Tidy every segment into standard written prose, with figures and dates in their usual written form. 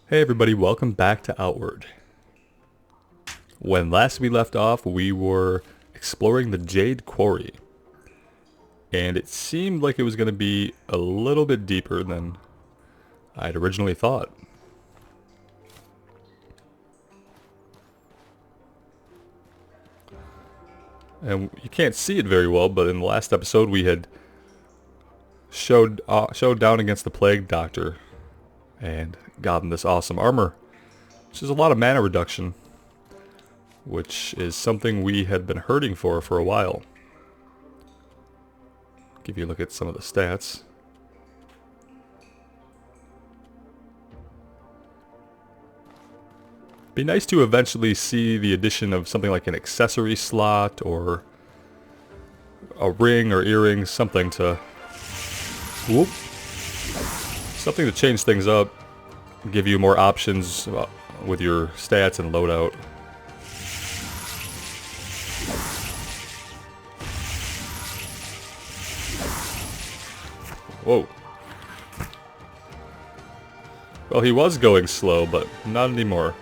Hey everybody, welcome back to Outward. When last we left off, we were exploring the Jade Quarry. And it seemed like it was going to be a little bit deeper than I'd originally thought. And you can't see it very well, but in the last episode we had showed down against the Plague Doctor and got him this awesome armor, which is a lot of mana reduction, which is something we had been hurting for a while. Give you a look at some of the stats. Be nice to eventually see the addition of something like an accessory slot or a ring or earring, something to change things up, give you more options with your stats and loadout. Whoa. Well, he was going slow, but not anymore.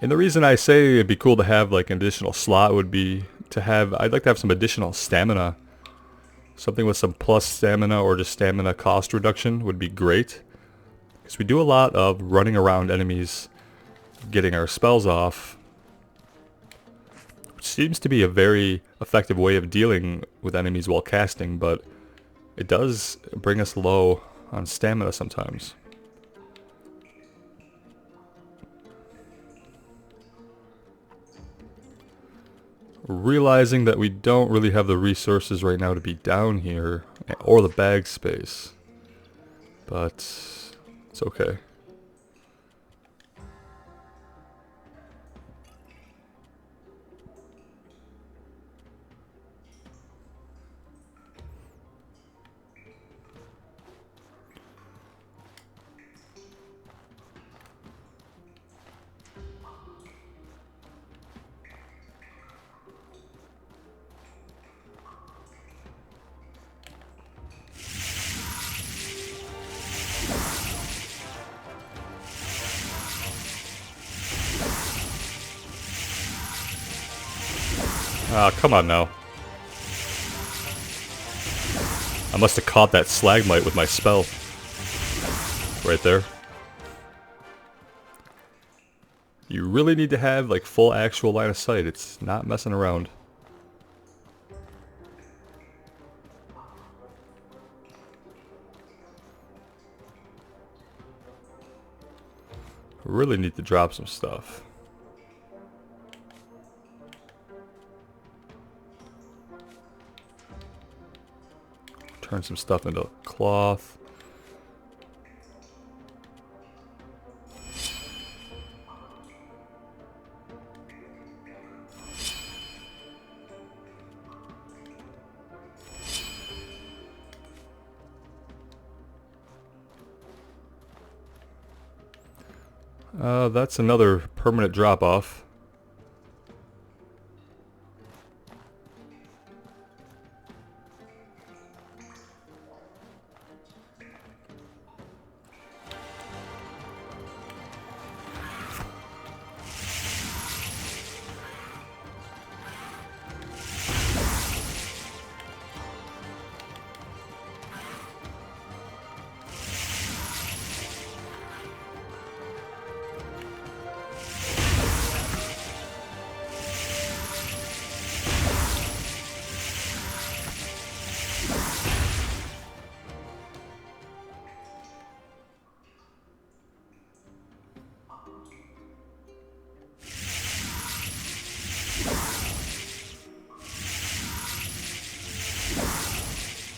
And the reason I say it'd be cool to have like an additional slot would be to have, I'd like to have some additional stamina. Something with some plus stamina or just stamina cost reduction would be great. Because we do a lot of running around enemies, getting our spells off, which seems to be a very effective way of dealing with enemies while casting, but it does bring us low on stamina sometimes. Realizing that we don't really have the resources right now to be down here, or the bag space, but it's okay. Ah, come on now. I must have caught that slagmite with my spell. Right there. You really need to have like full actual line of sight. It's not messing around. Really need to drop some stuff. Turn some stuff into cloth. That's another permanent drop-off.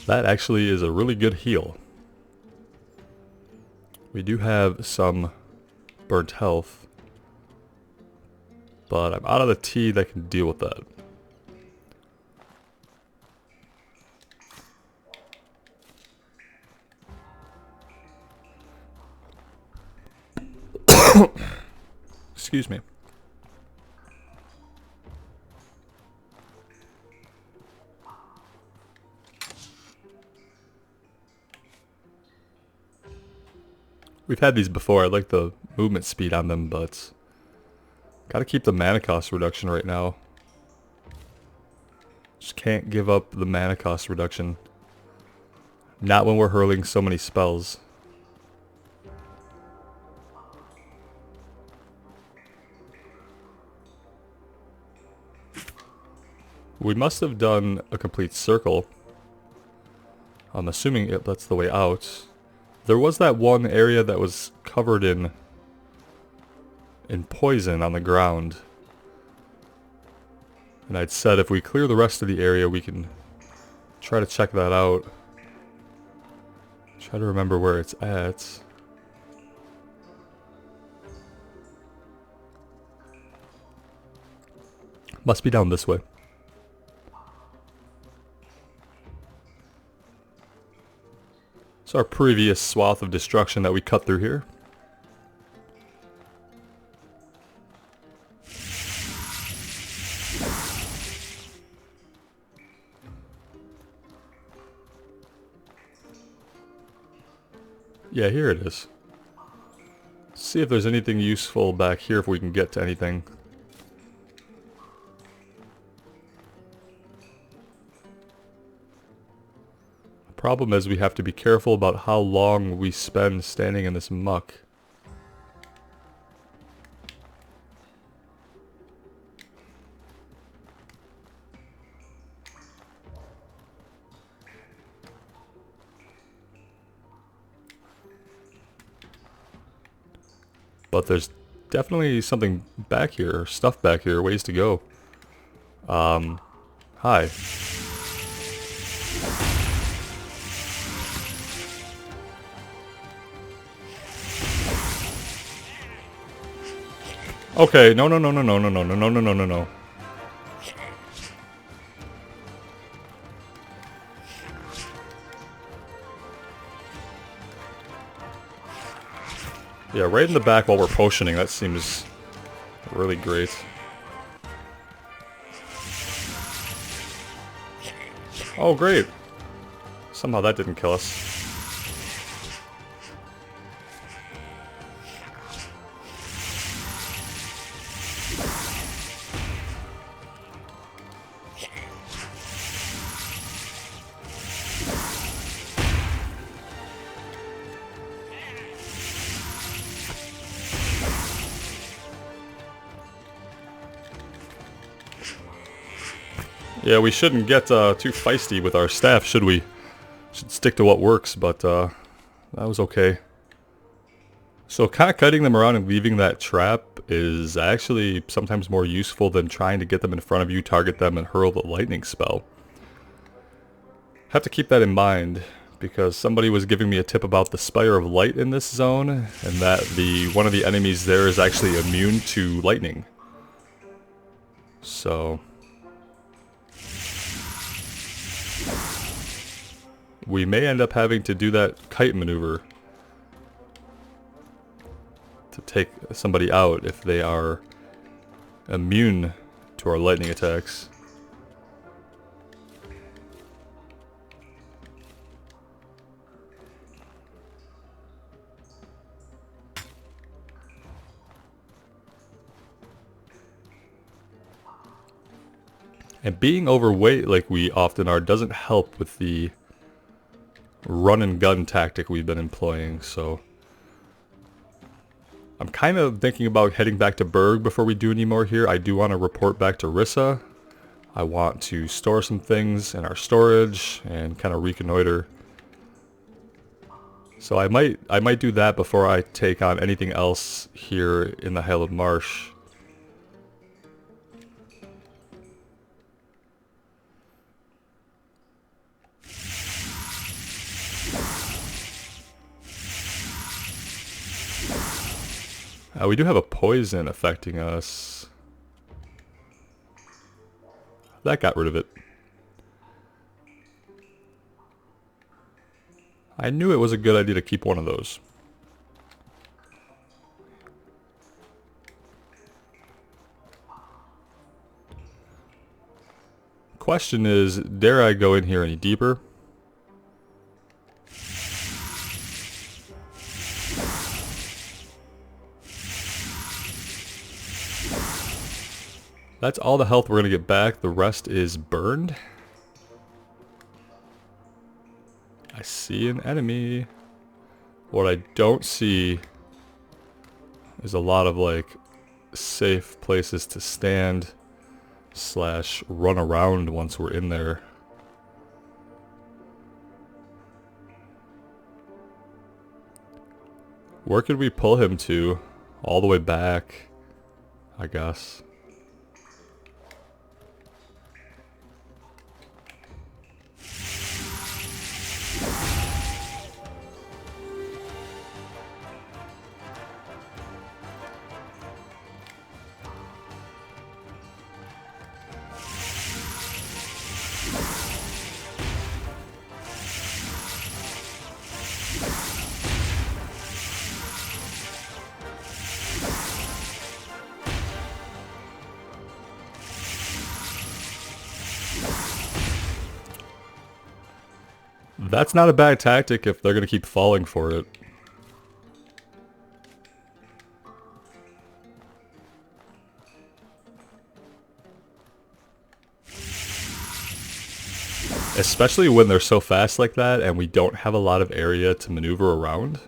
That actually is a really good heal. We do have some burnt health, but I'm out of the tea that can deal with that. Excuse me. We've had these before. I like the movement speed on them, but gotta keep the mana cost reduction right now. Just can't give up the mana cost reduction. Not when we're hurling so many spells. We must have done a complete circle. I'm assuming that's the way out. There was that one area that was covered in poison on the ground. And I'd said if we clear the rest of the area, we can try to check that out. Try to remember where it's at. Must be down this way. It's our previous swath of destruction that we cut through here. Yeah, here it is. See if there's anything useful back here, if we can get to anything. Problem is we have to be careful about how long we spend standing in this muck. But there's definitely something back here, stuff back here, ways to go. Hi. Okay, no. Yeah, right in the back while we're potioning, that seems really great. Oh, great. Somehow that didn't kill us. Yeah, we shouldn't get too feisty with our staff, should we? Should stick to what works, but that was okay. So kind of cutting them around and leaving that trap is actually sometimes more useful than trying to get them in front of you, target them, and hurl the lightning spell. Have to keep that in mind, because somebody was giving me a tip about the Spire of Light in this zone, and that one of the enemies there is actually immune to lightning. So we may end up having to do that kite maneuver to take somebody out if they are immune to our lightning attacks. And being overweight like we often are doesn't help with the run and gun tactic we've been employing, so I'm kind of thinking about heading back to Berg before we do any more here. I do want to report back to Rissa. I want to store some things in our storage and kind of reconnoiter. So I might do that before I take on anything else here in the Hallowed Marsh. We do have a poison affecting us. That got rid of it. I knew it was a good idea to keep one of those. question is, dare I go in here any deeper? That's all the health we're going to get back. The rest is burned. I see an enemy. What I don't see is a lot of like safe places to stand / run around once we're in there. Where could we pull him to? All the way back, I guess. That's not a bad tactic if they're going to keep falling for it. Especially when they're so fast like that and we don't have a lot of area to maneuver around.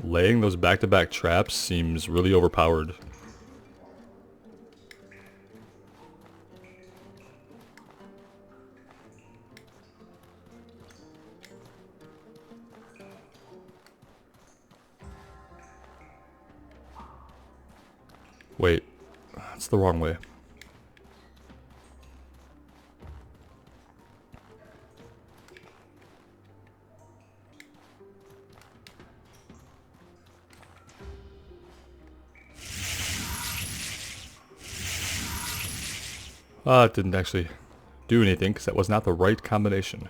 Laying those back-to-back traps seems really overpowered. Wait, that's the wrong way. It didn't actually do anything because that was not the right combination.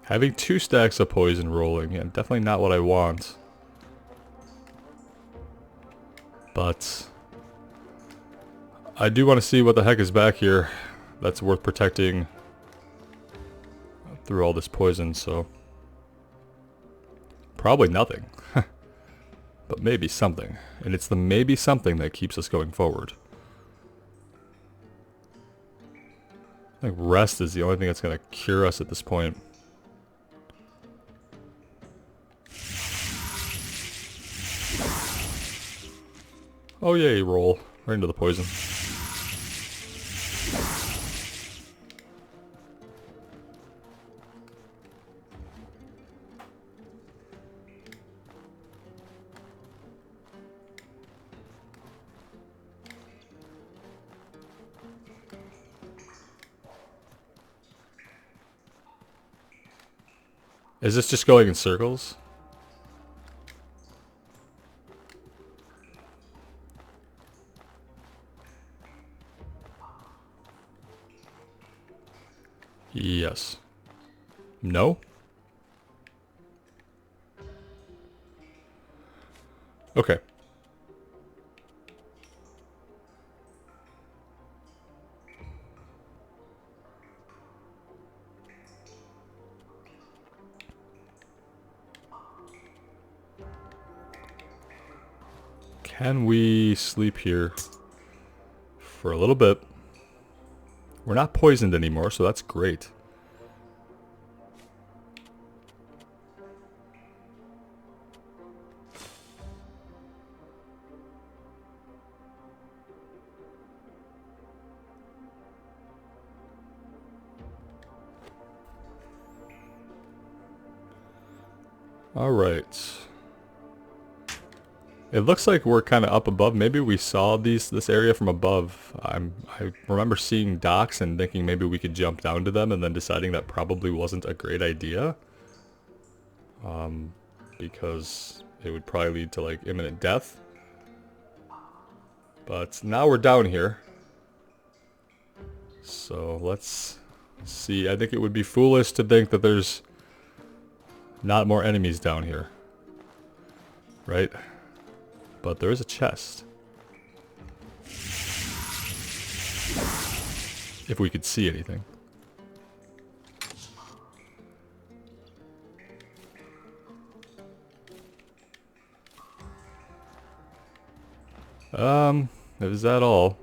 Having 2 stacks of poison rolling, and definitely not what I want. But I do want to see what the heck is back here that's worth protecting through all this poison, so probably nothing. But maybe something. And it's the maybe something that keeps us going forward. I think rest is the only thing that's going to cure us at this point. Oh yay, roll. Right into the poison. Is this just going in circles? Yes. No? Okay. Can we sleep here for a little bit? We're not poisoned anymore, so that's great. All right. It looks like we're kind of up above. Maybe we saw this area from above. I remember seeing docks and thinking maybe we could jump down to them and then deciding that probably wasn't a great idea. because it would probably lead to like imminent death. But now we're down here. So let's see. I think it would be foolish to think that there's not more enemies down here. Right? But there is a chest. If we could see anything. Is that all?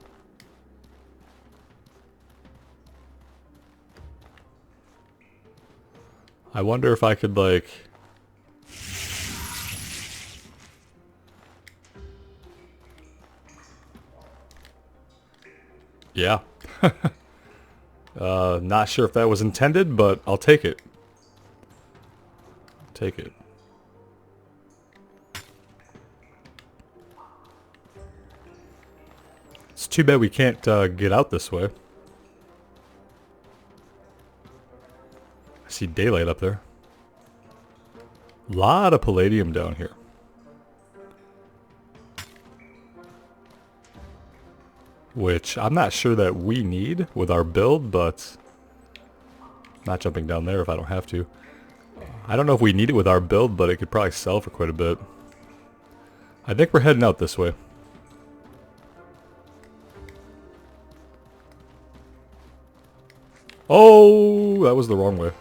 I wonder if I could, like... Yeah. Not sure if that was intended, but I'll take it. Take it. It's too bad we can't get out this way. I see daylight up there. Lot of palladium down here. Which I'm not sure that we need with our build, but I'm not jumping down there if I don't have to. I don't know if we need it with our build, but it could probably sell for quite a bit. I think we're heading out this way. Oh, that was the wrong way.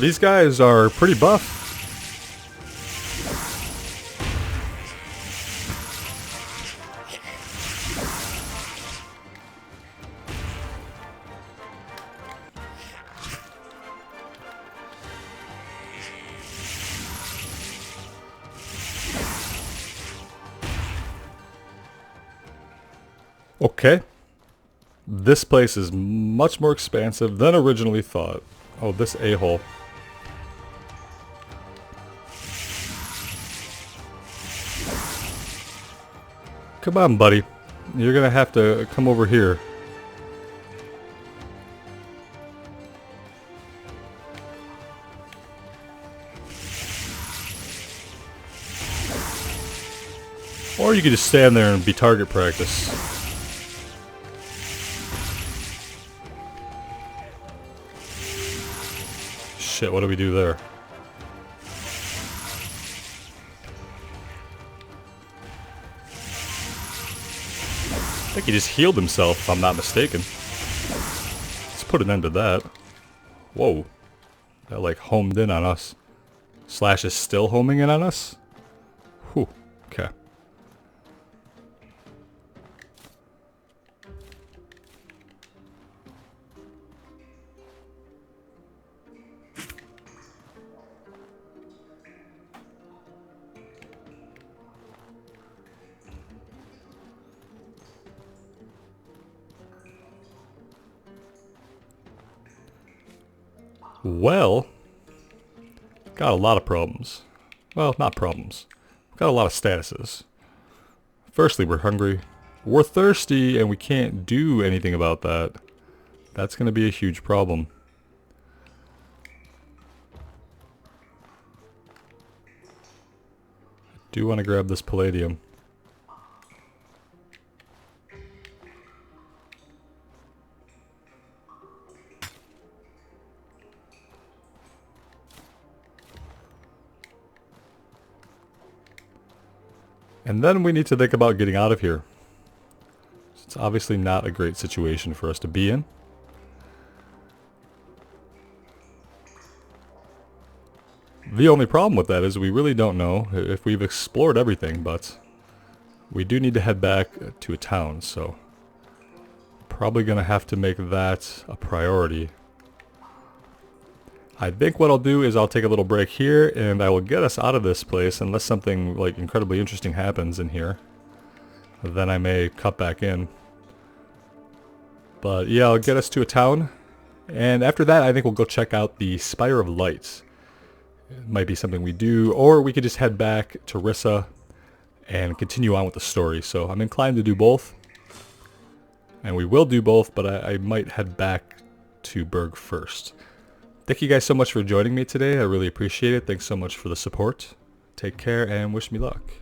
These guys are pretty buff. Okay. This place is much more expansive than originally thought. Oh, this a-hole. Come on, buddy. You're gonna have to come over here. Or you could just stand there and be target practice. Shit, what do we do there? I think he just healed himself, if I'm not mistaken. Let's put an end to that. Whoa. That like homed in on us. Slash is still homing in on us? Whew. Okay. Well, got a lot of problems. Well, not problems. Got a lot of statuses. Firstly, we're hungry. We're thirsty, and we can't do anything about that. That's going to be a huge problem. I do want to grab this palladium. And then we need to think about getting out of here. It's obviously not a great situation for us to be in. The only problem with that is we really don't know if we've explored everything, but we do need to head back to a town, so probably going to have to make that a priority. I think what I'll do is I'll take a little break here, and I will get us out of this place unless something like incredibly interesting happens in here. Then I may cut back in. But yeah, I'll get us to a town, and after that I think we'll go check out the Spire of Light. It might be something we do, or we could just head back to Rissa and continue on with the story. So I'm inclined to do both, and we will do both, but I might head back to Berg first. Thank you guys so much for joining me today. I really appreciate it. Thanks so much for the support. Take care and wish me luck.